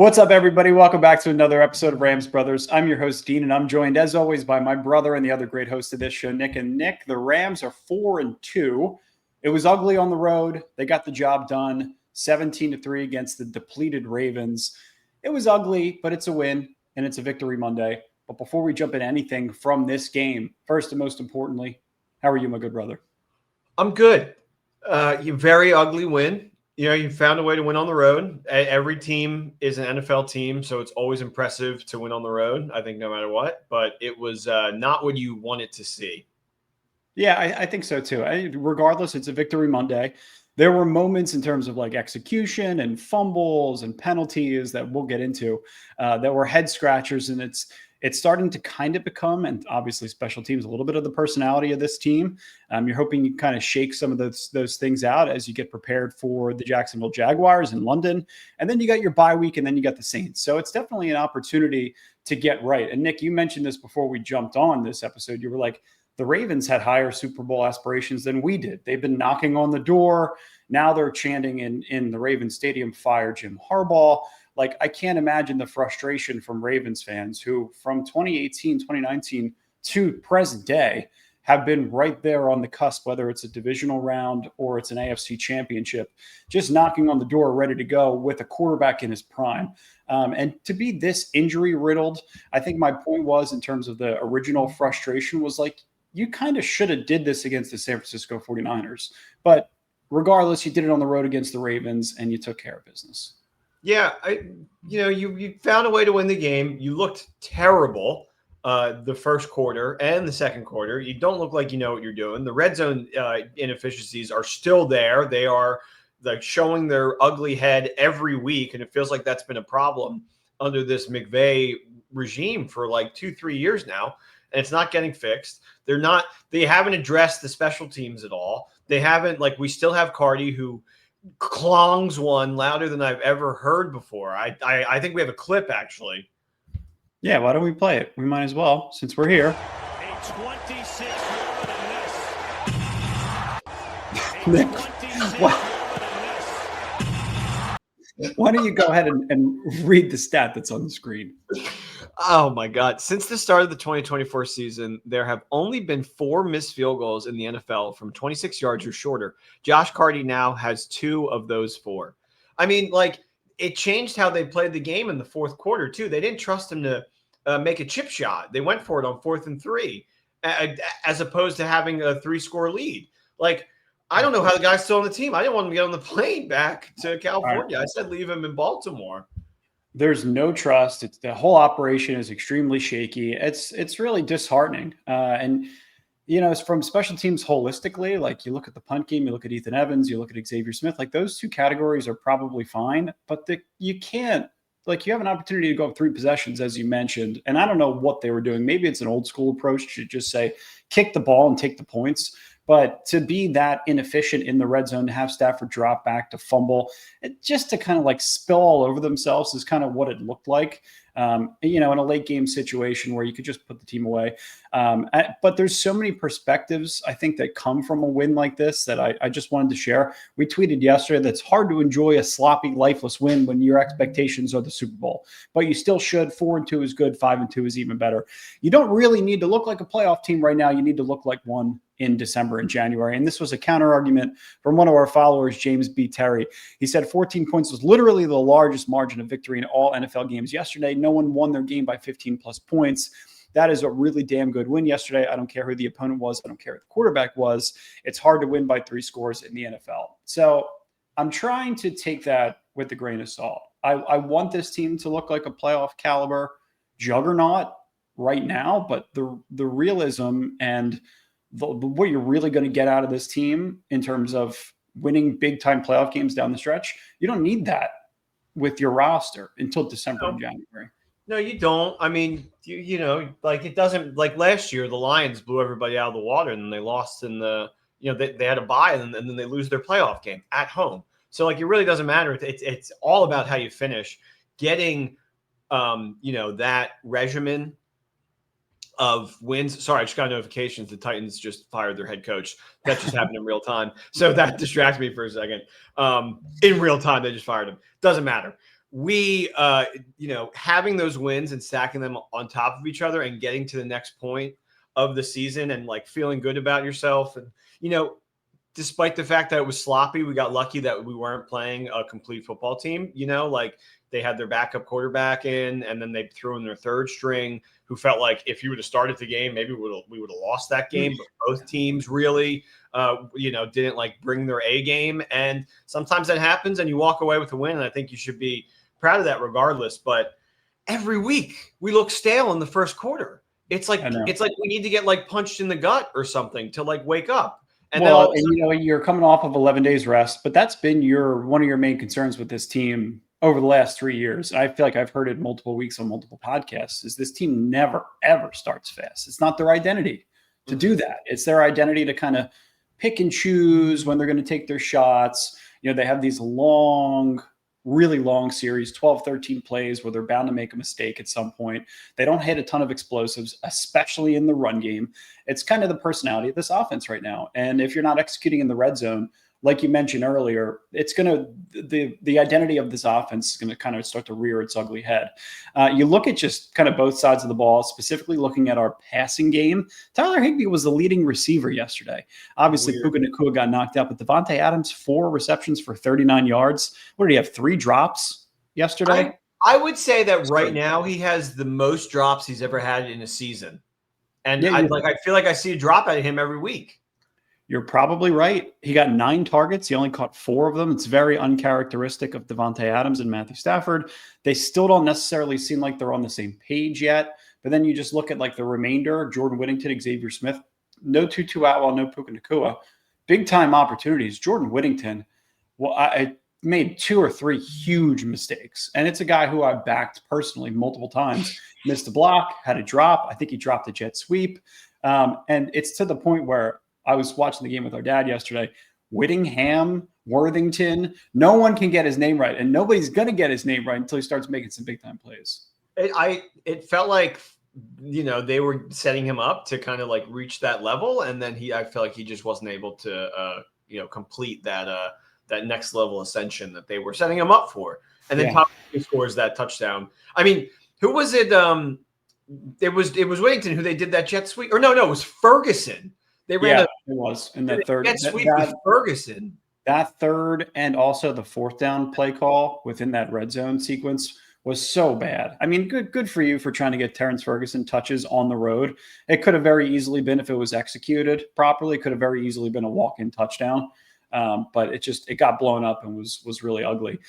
What's up, everybody? Welcome back to another episode of Rams Brothers. I'm your host, Dean, and I'm joined, as always, by my brother and the other great host of this show, Nick. And Nick, the Rams are 4-2. It was ugly on the road. They got the job done, 17-3 against the depleted Ravens. It was ugly, but it's a win, and it's a victory Monday. But before we jump into anything from this game, first and most importantly, how are you, my good brother? I'm good. You very ugly win. You found a way to win on the road. Every team is an NFL team, so it's always impressive to win on the road, I think, no matter what. But it was not what you wanted to see. Yeah, I think so, too. Regardless, it's a victory Monday. There were moments in terms of like execution and fumbles and penalties that we'll get into that were head scratchers, and it's starting to kind of become, and obviously special teams, a little bit of the personality of this team. You're hoping you kind of shake some of those things out as you get prepared for the Jacksonville Jaguars in London. And then you got your bye week, and then you got the Saints. So it's definitely an opportunity to get right. And Nick, you mentioned this before we jumped on this episode. You were like, the Ravens had higher Super Bowl aspirations than we did. They've been knocking on the door. Now they're chanting in the Ravens Stadium, "Fire Jim Harbaugh." Like, I can't imagine the frustration from Ravens fans who from 2018, 2019 to present day have been right there on the cusp, whether it's a divisional round or it's an AFC championship, just knocking on the door, ready to go with a quarterback in his prime. And to be this injury riddled, I think my point was, in terms of the original frustration, was like, you kind of should have did this against the San Francisco 49ers. But regardless, you did it on the road against the Ravens and you took care of business. Yeah, you found a way to win the game. You looked terrible the first quarter and the second quarter. You don't look like you know what you're doing. The red zone inefficiencies are still there. They are like showing their ugly head every week, and it feels like that's been a problem under this McVay regime for like 2-3 years now, and it's not getting fixed. They haven't addressed the special teams at all. They haven't, like, we still have Cardi who clongs one louder than I've ever heard before. I think we have a clip, actually. Yeah, why don't we play it? We might as well, since we're here. A 26 Nick, why don't you go ahead and read the stat that's on the screen? Oh, my God. Since the start of the 2024 season, there have only been 4 missed field goals in the NFL from 26 yards or shorter. Josh Cardi now has 2 of those 4. I mean, like, it changed how they played the game in the fourth quarter, too. They didn't trust him to make a chip shot. They went for it on 4th and 3, as opposed to having a 3-score lead. Like, I don't know how the guy's still on the team. I didn't want him to get on the plane back to California. I said leave him in Baltimore. There's no trust. The whole operation is extremely shaky. It's really disheartening. And it's from special teams holistically. Like, you look at the punt game, you look at Ethan Evans, you look at Xavier Smith. Like, those 2 categories are probably fine, but you can't. Like, you have an opportunity to go up 3 possessions, as you mentioned, and I don't know what they were doing. Maybe it's an old school approach to just say kick the ball and take the points. But to be that inefficient in the red zone, to have Stafford drop back, to fumble, just to kind of like spill all over themselves is kind of what it looked like, in a late game situation where you could just put the team away. But there's so many perspectives, I think, that come from a win like this that I just wanted to share. We tweeted yesterday that it's hard to enjoy a sloppy, lifeless win when your expectations are the Super Bowl, but you still should. 4-2 is good. 5-2 is even better. You don't really need to look like a playoff team right now. You need to look like one in December and January. And this was a counter argument from one of our followers, James B. Terry. He said 14 points was literally the largest margin of victory in all NFL games yesterday. No one won their game by 15 plus points. That is a really damn good win yesterday. I don't care who the opponent was. I don't care who the quarterback was. It's hard to win by 3 scores in the NFL. So I'm trying to take that with a grain of salt. I want this team to look like a playoff caliber juggernaut right now, but the realism and what you're really going to get out of this team in terms of winning big time playoff games down the stretch, you don't need that with your roster until December and January. No, you don't. I mean, like, it doesn't, like last year, the Lions blew everybody out of the water and then they lost in the, they had a bye and then they lose their playoff game at home. So, like, it really doesn't matter. It's all about how you finish. Getting, that regimen of wins. Sorry, I just got notifications. The Titans just fired their head coach. That just happened in real time. So that distracts me for a second. In real time, they just fired him. Doesn't matter. we, having those wins and stacking them on top of each other and getting to the next point of the season and like feeling good about yourself. And, despite the fact that it was sloppy, we got lucky that we weren't playing a complete football team. Like they had their backup quarterback in, and then they threw in their third string, who felt like if you would have started the game, maybe we would have lost that game. But both teams really, didn't like bring their A game. And sometimes that happens and you walk away with a win. And I think you should be proud of that regardless. But every week we look stale in the first quarter. It's like we need to get like punched in the gut or something to like wake up. And you're coming off of 11 days rest, but that's been one of your main concerns with this team over the last 3 years. I feel like I've heard it multiple weeks on multiple podcasts, is this team never, ever starts fast. It's not their identity to do that. It's their identity to kind of pick and choose when they're going to take their shots. They have these really long series, 12, 13 plays where they're bound to make a mistake at some point. They don't hit a ton of explosives, especially in the run game. It's kind of the personality of this offense right now. And if you're not executing in the red zone, like you mentioned earlier, it's going to, the identity of this offense is going to kind of start to rear its ugly head. You look at just kind of both sides of the ball, specifically looking at our passing game. Tyler Higbee was the leading receiver yesterday. Obviously, Puka Nacua got knocked out, but Devontae Adams, 4 receptions for 39 yards. What did he have, 3 drops yesterday? I would say that right now he has the most drops he's ever had in a season. And I feel like I see a drop out of him every week. You're probably right. He got 9 targets. He only caught 4 of them. It's very uncharacteristic of Devontae Adams and Matthew Stafford. They still don't necessarily seem like they're on the same page yet. But then you just look at like the remainder, Jordan Whittington, Xavier Smith, no Tutu Atwell, no Puka Nacua. Big time opportunities. Jordan Whittington, I made 2 or 3 huge mistakes. And it's a guy who I backed personally multiple times. Missed a block, had a drop. I think he dropped a jet sweep. And it's to the point where I was watching the game with our dad yesterday. Whittingham, Worthington, no one can get his name right. And nobody's going to get his name right until he starts making some big time plays. It felt like, they were setting him up to kind of like reach that level. And then I felt like he just wasn't able to, complete that next level ascension that they were setting him up for. And then Tom scores that touchdown. I mean, who was it? It was Whittington who they did that jet sweep. Or no, it was Ferguson. They ran it was in the third. Jet sweep with Ferguson. That third and also the 4th down play call within that red zone sequence was so bad. I mean, good for you for trying to get Terrence Ferguson touches on the road. It could have very easily been, if it was executed properly, could have very easily been a walk-in touchdown. But it got blown up and was really ugly.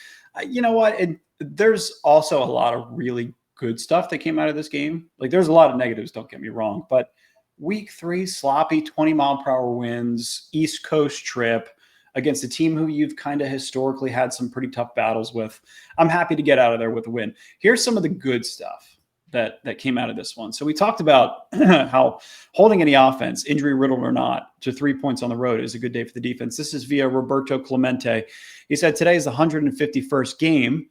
You know what? There's also a lot of really good stuff that came out of this game. Like, there's a lot of negatives, don't get me wrong, but week 3, sloppy 20-mile-per-hour winds, East Coast trip against a team who you've kind of historically had some pretty tough battles with. I'm happy to get out of there with a win. Here's some of the good stuff that came out of this one. So we talked about how holding any offense, injury riddled or not, to 3 points on the road is a good day for the defense. This is via Roberto Clemente. He said today is the 151st game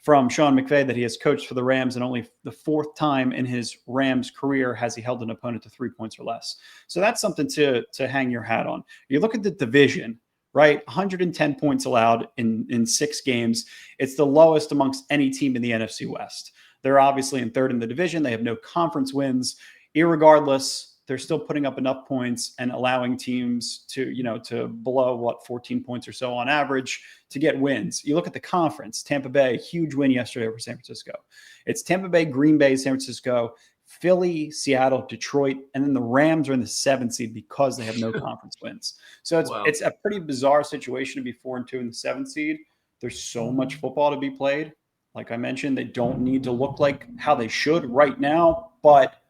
from Sean McVay that he has coached for the Rams, and only the 4th time in his Rams career has he held an opponent to 3 points or less. So that's something to hang your hat on. You look at the division, right? 110 points allowed in 6 games. It's the lowest amongst any team in the NFC West. They're obviously in 3rd in the division. They have no conference wins. Irregardless, they're still putting up enough points and allowing teams to blow 14 points or so on average to get wins. You look at the conference, Tampa Bay, huge win yesterday over San Francisco. It's Tampa Bay, Green Bay, San Francisco, Philly, Seattle, Detroit, and then the Rams are in the 7th seed because they have no conference wins. So it's a pretty bizarre situation to be 4-2 in the 7th seed. There's so much football to be played. Like I mentioned, they don't need to look like how they should right now, but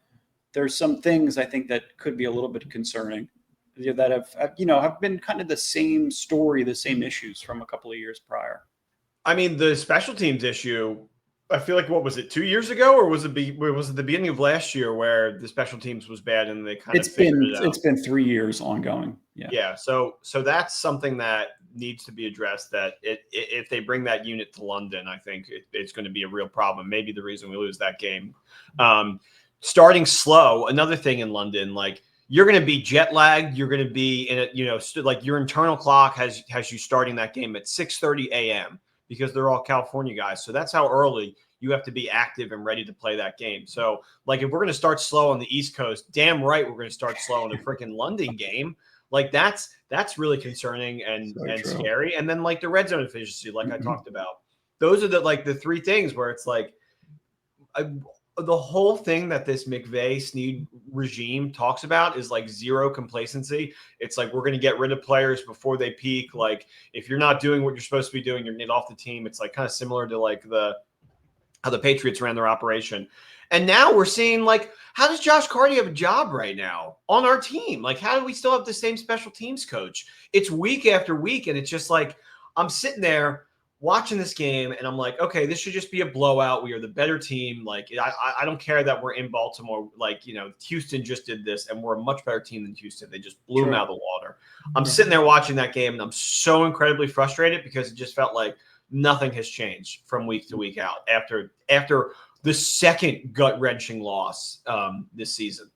there's some things I think that could be a little bit concerning that have been kind of the same story, the same issues from a couple of years prior. I mean, the special teams issue, I feel like, what was it, 2 years ago, or was it the beginning of last year where the special teams was bad and they kind of figured it out? It's been 3 years ongoing. Yeah. So that's something that needs to be addressed. That if they bring that unit to London, I think it's going to be a real problem. Maybe the reason we lose that game. Starting slow, another thing in London, like, you're going to be jet lagged. You're going to be in like your internal clock has you starting that game at 6:30 a.m. because they're all California guys. So that's how early you have to be active and ready to play that game. So, like, if we're going to start slow on the East Coast, damn right we're going to start slow in the freaking London game. Like, that's really concerning and scary. And then, like, the red zone efficiency, like I talked about. Those are the three things where it's like the whole thing that this McVay Snead regime talks about is like zero complacency. It's like, we're going to get rid of players before they peak. Like, if you're not doing what you're supposed to be doing, you're getting off the team. It's like kind of similar to like how the Patriots ran their operation. And now we're seeing, like, how does Josh Carty have a job right now on our team? Like, how do we still have the same special teams coach? It's week after week, and it's just like, I'm sitting there watching this game, and I'm like, okay, this should just be a blowout. We are the better team. Like, I don't care that we're in Baltimore. Like, Houston just did this, and we're a much better team than Houston. They just blew them out of the water. I'm sitting there watching that game, and I'm so incredibly frustrated because it just felt like nothing has changed from week to week out after the second gut-wrenching loss this season.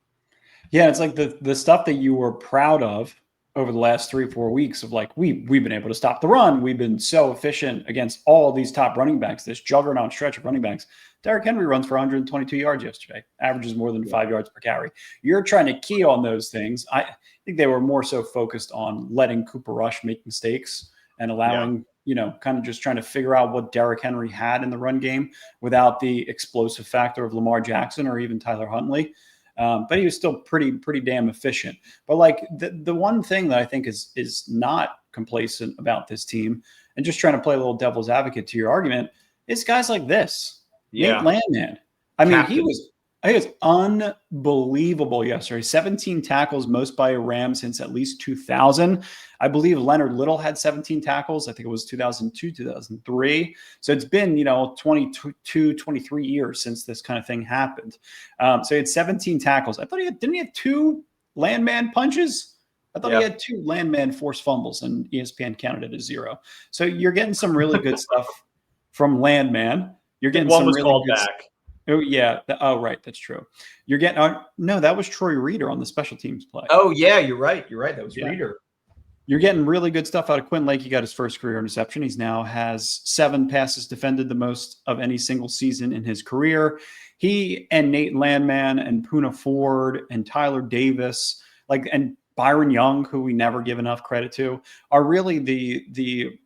Yeah, it's like the stuff that you were proud of over the last 3 or 4 weeks of, like, we've been able to stop the run. We've been so efficient against all these top running backs, this juggernaut stretch of running backs. Derrick Henry runs for 122 yards yesterday, averages more than 5 yards per carry. You're trying to key on those things. I think they were more so focused on letting Cooper Rush make mistakes and allowing, kind of just trying to figure out what Derrick Henry had in the run game without the explosive factor of Lamar Jackson or even Tyler Huntley. But he was still pretty damn efficient. But, like, the one thing that I think is not complacent about this team, and just trying to play a little devil's advocate to your argument, is guys like this. Yeah. Nate Landman. I mean, he was unbelievable yesterday. 17 tackles, most by a Ram since at least 2000. I believe Leonard Little had 17 tackles. I think it was 2002, 2003. So it's been, 22, 23 years since this kind of thing happened. So he had 17 tackles. I thought didn't he have 2 landman punches? I thought he had 2 landman forced fumbles, and ESPN counted it as 0. So you're getting some really good stuff from landman. You're getting one some was really called good back. Oh, yeah. Oh, right. That's true. You're getting no, that was Troy Reader on the special teams play. Oh, yeah, you're right. That was Reader. You're getting really good stuff out of Quinn Lake. He got his first career interception. He's now has 7 passes defended, the most of any single season in his career. He and Nate Landman and Poona Ford and Tyler Davis, and Byron Young, who we never give enough credit to, are really the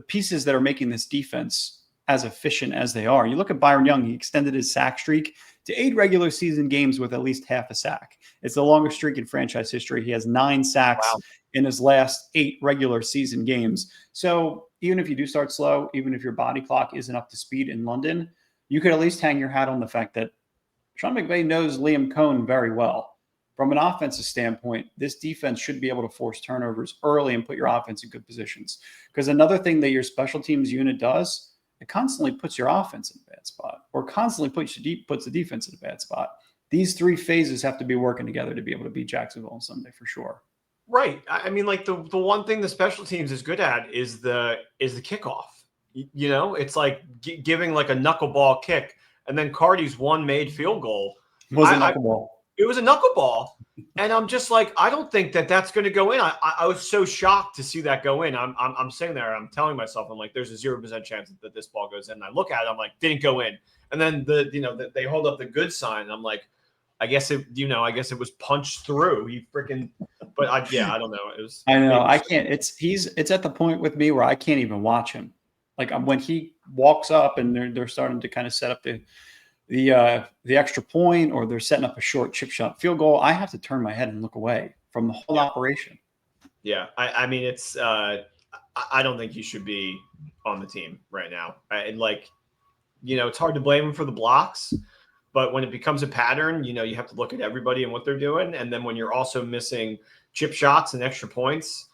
pieces that are making this defense as efficient as they are. You look at Byron Young, he extended his sack streak to 8 regular season games with at least half a sack. It's the longest streak in franchise history. He has 9 sacks in his last 8 regular season games. So even if you do start slow, even if your body clock isn't up to speed in London, you could at least hang your hat on the fact that Sean McVay knows Liam Cohn very well. From an offensive standpoint, this defense should be able to force turnovers early and put your offense in good positions. Because another thing that your special teams unit does, it constantly puts your offense in a bad spot, or constantly puts the defense in a bad spot. These 3 phases have to be working together to be able to beat Jacksonville on Sunday for sure. Right. I mean, like, the one thing the special teams is good at is the kickoff. It's like giving like a knuckleball kick, and then Carty's one made field goal was a knuckleball. It was a knuckleball, and I'm just like, I don't think that's going to go in. I was so shocked to see that go in. I'm sitting there, I'm telling myself, I'm like, there's a 0% chance that this ball goes in. And I look at it, I'm like, didn't go in. And then they hold up the good sign, and I'm like, I guess it was punched through. He freaking, but I don't know. It was. I know. I can't. It's at the point with me where I can't even watch him. Like, when he walks up and they're starting to kind of set up the extra point, or they're setting up a short chip shot field goal, I have to turn my head and look away from the whole operation. Yeah. I mean, it's I don't think he should be on the team right now. It's hard to blame him for the blocks, but when it becomes a pattern, you have to look at everybody and what they're doing. And then when you're also missing chip shots and extra points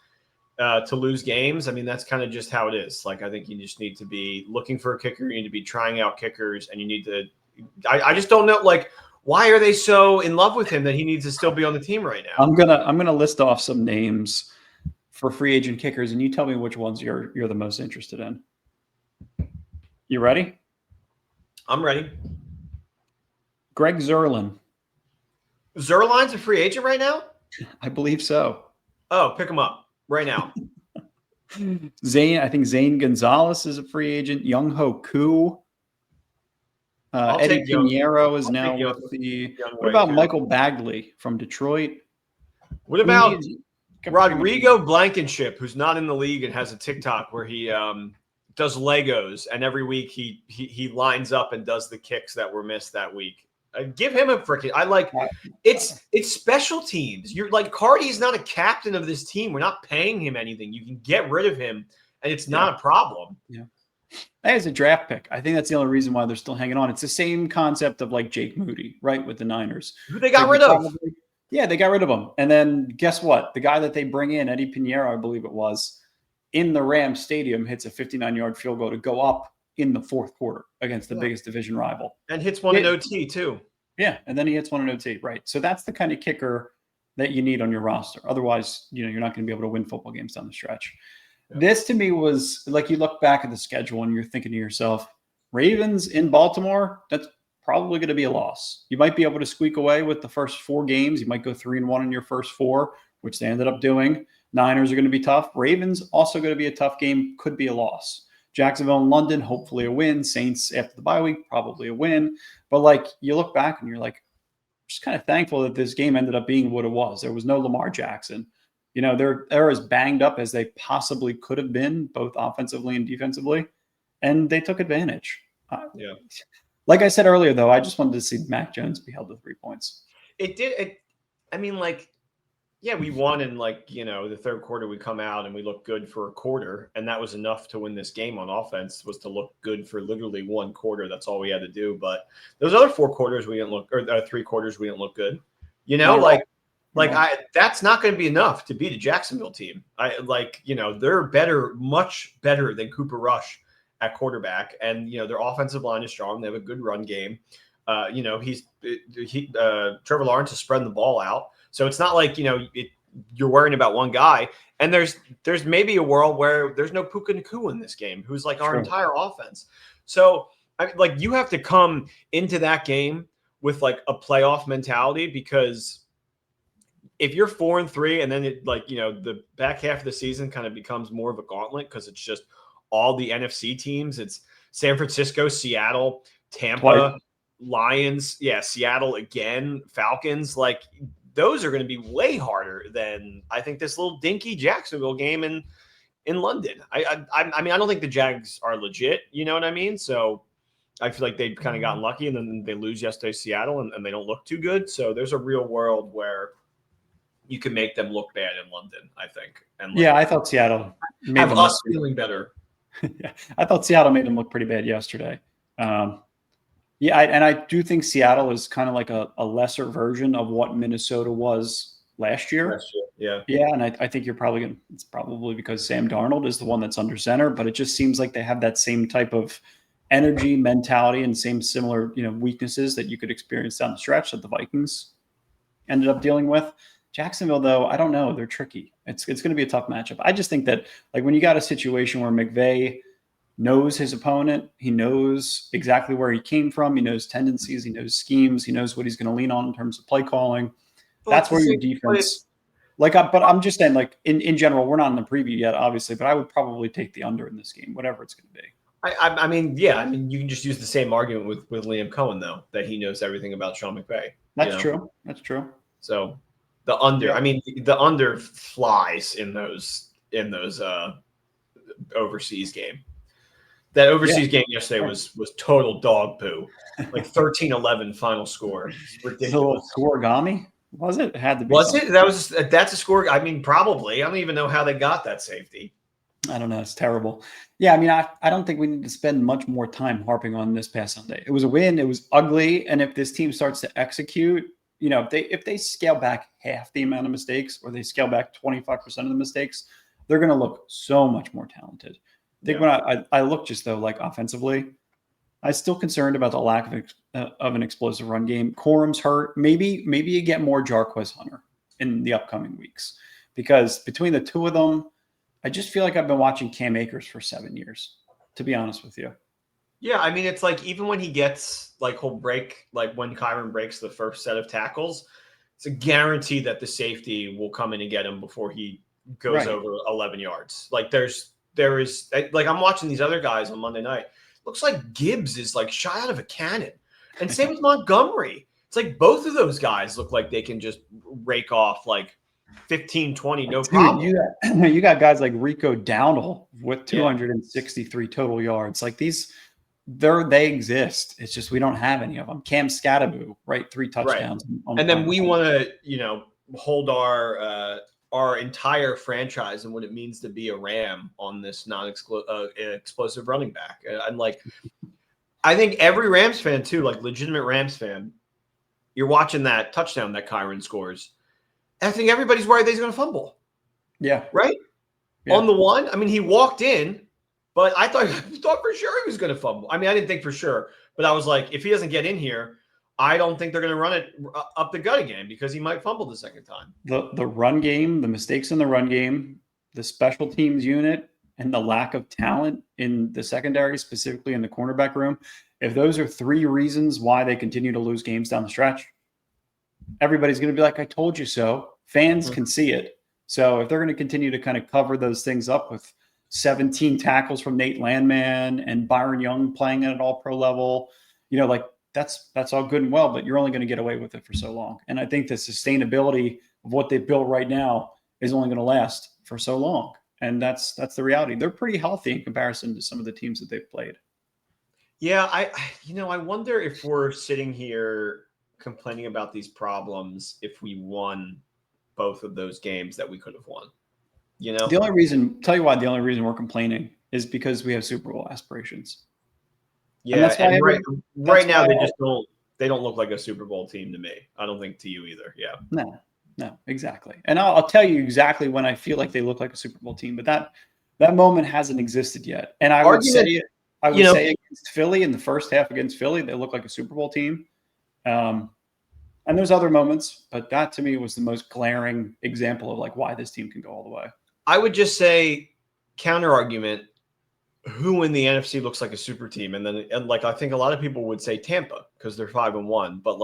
to lose games, I mean, that's kind of just how it is. Like, I think you just need to be looking for a kicker. You need to be trying out kickers, and you need to I just don't know, like, why are they so in love with him that he needs to still be on the team right now? I'm gonna list off some names for free agent kickers, and you tell me which ones you're the most interested in. You ready? I'm ready. Greg Zerlin. Zerline's a free agent right now? I believe so. Oh, pick him up right now. I think Zane Gonzalez is a free agent. Young Ho Koo. I'll Eddie take young. Pinheiro is I'll now take young, with the. young What about Waku. Michael Bagley from Detroit? What I mean, about you got pretty much- Rodrigo Blankenship, who's not in the league and has a TikTok where he does Legos, and every week he lines up and does the kicks that were missed that week. Give him a freaking. I like. It's special teams. You're like Cardi's not a captain of this team. We're not paying him anything. You can get rid of him, and it's not a problem. Yeah. As a draft pick, I think that's the only reason why they're still hanging on. It's the same concept of like Jake Moody, right, with the Niners. Who they got rid of? Yeah, they got rid of him. And then guess what? The guy that they bring in, Eddie Pinheiro, I believe it was, in the Rams stadium, hits a 59-yard field goal to go up in the fourth quarter against the biggest division rival. And hits one in OT too. Yeah, and then he hits one in OT, right? So that's the kind of kicker that you need on your roster. Otherwise, you're not going to be able to win football games down the stretch. Yeah. This to me was like you look back at the schedule and you're thinking to yourself, Ravens in Baltimore, that's probably going to be a loss. You might be able to squeak away with the first 4 games. You might go 3-1 in your first 4, which they ended up doing. Niners are going to be tough. Ravens also going to be a tough game, could be a loss. Jacksonville and London, hopefully a win. Saints after the bye week, probably a win. But like you look back and you're like, just kind of thankful that this game ended up being what it was. There was no Lamar Jackson. They're as banged up as they possibly could have been, both offensively and defensively, and they took advantage. Yeah. Like I said earlier, though, I just wanted to see Mac Jones be held to 3 points. It did. We won in the third quarter. We come out and we look good for a quarter, and that was enough to win this game on offense. Was to look good for literally 1 quarter. That's all we had to do. But those other 4 quarters we didn't look, or 3 quarters we didn't look good. That's not going to be enough to beat a Jacksonville team. They're much better than Cooper Rush at quarterback, and their offensive line is strong. They have a good run game. Trevor Lawrence is spreading the ball out, so it's not like you're worrying about one guy. And there's maybe a world where there's no Puka Nacua in this game, who's like our entire offense. So you have to come into that game with like a playoff mentality, because if you're 4-3 and then the back half of the season kind of becomes more of a gauntlet because it's just all the NFC teams. It's San Francisco, Seattle, Tampa, Lions. Yeah, Seattle again, Falcons. Like those are going to be way harder than I think this little dinky Jacksonville game in London. I don't think the Jags are legit. You know what I mean? So I feel like they've kind of gotten lucky, and then they lose yesterday to Seattle, and they don't look too good. So there's a real world where you can make them look bad in London, I think. And I thought Seattle made have us feeling better. Yeah, I thought Seattle made them look pretty bad yesterday. I do think Seattle is kind of like a lesser version of what Minnesota was last year. Yeah. Yeah, and I think it's probably because Sam Darnold is the one that's under center, but it just seems like they have that same type of energy, mentality, and similar weaknesses that you could experience down the stretch that the Vikings ended up dealing with. Jacksonville, though, I don't know. They're tricky. It's going to be a tough matchup. I just think that when you got a situation where McVay knows his opponent, he knows exactly where he came from, he knows tendencies, he knows schemes, he knows what he's going to lean on in terms of play calling. That's where your defense. But I'm just saying, in general, we're not in the preview yet, obviously, but I would probably take the under in this game, whatever it's going to be. I mean, you can just use the same argument with Liam Cohen, though, that he knows everything about Sean McVay. That's true. That's true. So the under, the under flies in those overseas game. That overseas game yesterday was total dog poo, like 13-11 final score. Ridiculous. Scoregami? Was it? It had to be. Was it? That's a score. I mean, probably. I don't even know how they got that safety. I don't know. It's terrible. Yeah, I mean, I don't think we need to spend much more time harping on this past Sunday. It was a win. It was ugly. And if this team starts to execute, if they scale back half the amount of mistakes, or they scale back 25% of the mistakes, they're going to look so much more talented. I think when I look just though, offensively, I'm still concerned about the lack of an explosive run game. Corum's hurt. Maybe you get more Jarquez Hunter in the upcoming weeks, because between the two of them, I just feel like I've been watching Cam Akers for 7 years, to be honest with you. Yeah, I mean, it's like even when he gets he'll break, when Kyron breaks the first set of tackles, it's a guarantee that the safety will come in and get him before he goes over 11 yards. Like there is like I'm watching these other guys on Monday night. Looks like Gibbs is like shot out of a cannon. And same with Montgomery. It's like both of those guys look like they can just rake off like 15, 20, no problem. You got guys like Rico Dowdle with 263 total yards. Like they exist. It's just we don't have any of them. Cam Scattaboo, right? 3 touchdowns. Right. And then we want to, hold our entire franchise and what it means to be a Ram on this explosive running back. I'm like, I think every Rams fan too, like legitimate Rams fan, you're watching that touchdown that Kyron scores. And I think everybody's worried that he's going to fumble. Yeah. Right? Yeah. On the one, I mean, he walked in, but I thought for sure he was going to fumble. I mean, I didn't think for sure, but I was like, if he doesn't get in here, I don't think they're going to run it up the gut again because he might fumble the second time. The run game, the mistakes in the run game, the special teams unit, and the lack of talent in the secondary, specifically in the cornerback room, if those are 3 reasons why they continue to lose games down the stretch, everybody's going to be like, I told you so. Fans can see it. So if they're going to continue to kind of cover those things up with 17 tackles from Nate Landman and Byron Young playing at an all-pro level, like that's all good and well, but you're only going to get away with it for so long. And I think the sustainability of what they've built right now is only going to last for so long. And that's the reality. They're pretty healthy in comparison to some of the teams that they've played. Yeah, I wonder if we're sitting here complaining about these problems if we won both of those games that we could have won. The only reason we're complaining is because we have Super Bowl aspirations. Yeah, and that's why right now they don't look like a Super Bowl team to me. I don't think to you either. Yeah. No, exactly. And I'll tell you exactly when I feel like they look like a Super Bowl team, but that moment hasn't existed yet. And I would say against Philly in the first half against Philly, they look like a Super Bowl team. And there's other moments, but that to me was the most glaring example of like why this team can go all the way. I would just say counter argument, who in the NFC looks like a super team? And I think a lot of people would say Tampa because they're 5-1, but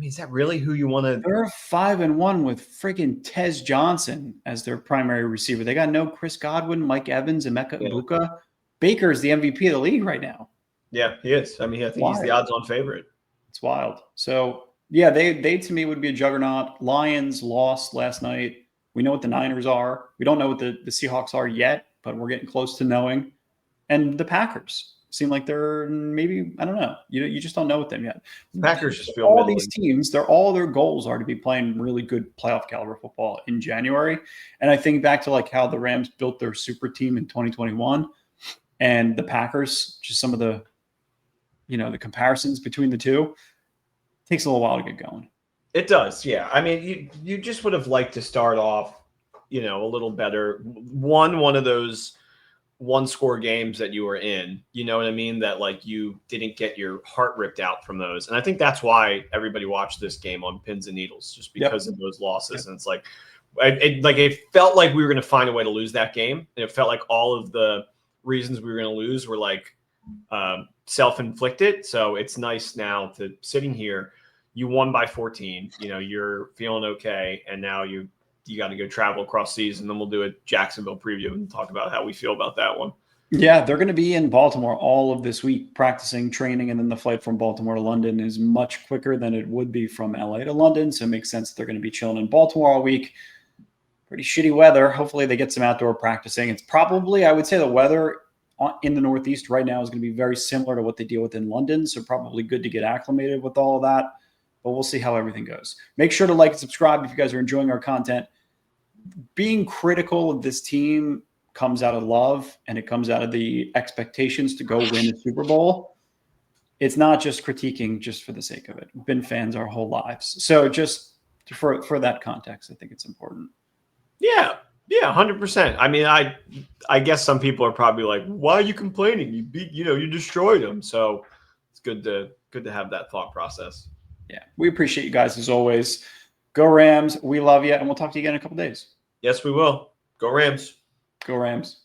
is that really who you want to? They're 5-1 with freaking Tez Johnson as their primary receiver. They got no Chris Godwin, Mike Evans, and Emeka Ibuka. Baker is the MVP of the league right now. Yeah, he is. I think he's the odds-on favorite. It's wild. So yeah, they to me would be a juggernaut. Lions lost last night. We know what the Niners are. We don't know what the Seahawks are yet, but we're getting close to knowing. And the Packers seem like they're maybe, I don't know. You just don't know with them yet. Packers just feel all these teams, all their goals are to be playing really good playoff caliber football in January. And I think back to like how the Rams built their super team in 2021 and the Packers, just some of the, the comparisons between the two. It takes a little while to get going. It does, yeah. I mean, you just would have liked to start off, a little better. One of those one-score games that you were in, you know what I mean? That like you didn't get your heart ripped out from those, and I think that's why everybody watched this game on pins and needles, just because of those losses. Yep. And it's like, it felt like we were going to find a way to lose that game, and it felt like all of the reasons we were going to lose were like self-inflicted. So it's nice now to sitting here. You won by 14. You're feeling okay, and now you got to go travel across seas, and then we'll do a Jacksonville preview and talk about how we feel about that one. Yeah, they're going to be in Baltimore all of this week, practicing, training, and then the flight from Baltimore to London is much quicker than it would be from LA to London, so it makes sense they're going to be chilling in Baltimore all week. Pretty shitty weather. Hopefully they get some outdoor practicing. It's probably, I would say the weather in the Northeast right now is going to be very similar to what they deal with in London, so probably good to get acclimated with all of that, but we'll see how everything goes. Make sure to like and subscribe if you guys are enjoying our content. Being critical of this team comes out of love, and it comes out of the expectations to go win a Super Bowl. It's not just critiquing just for the sake of it. We've been fans our whole lives. So just for that context, I think it's important. Yeah, 100%. I mean, I guess some people are probably like, why are you complaining? You beat, you destroyed them. So it's good to have that thought process. Yeah, we appreciate you guys as always. Go Rams. We love you, and we'll talk to you again in a couple days. Yes, we will. Go Rams. Go Rams.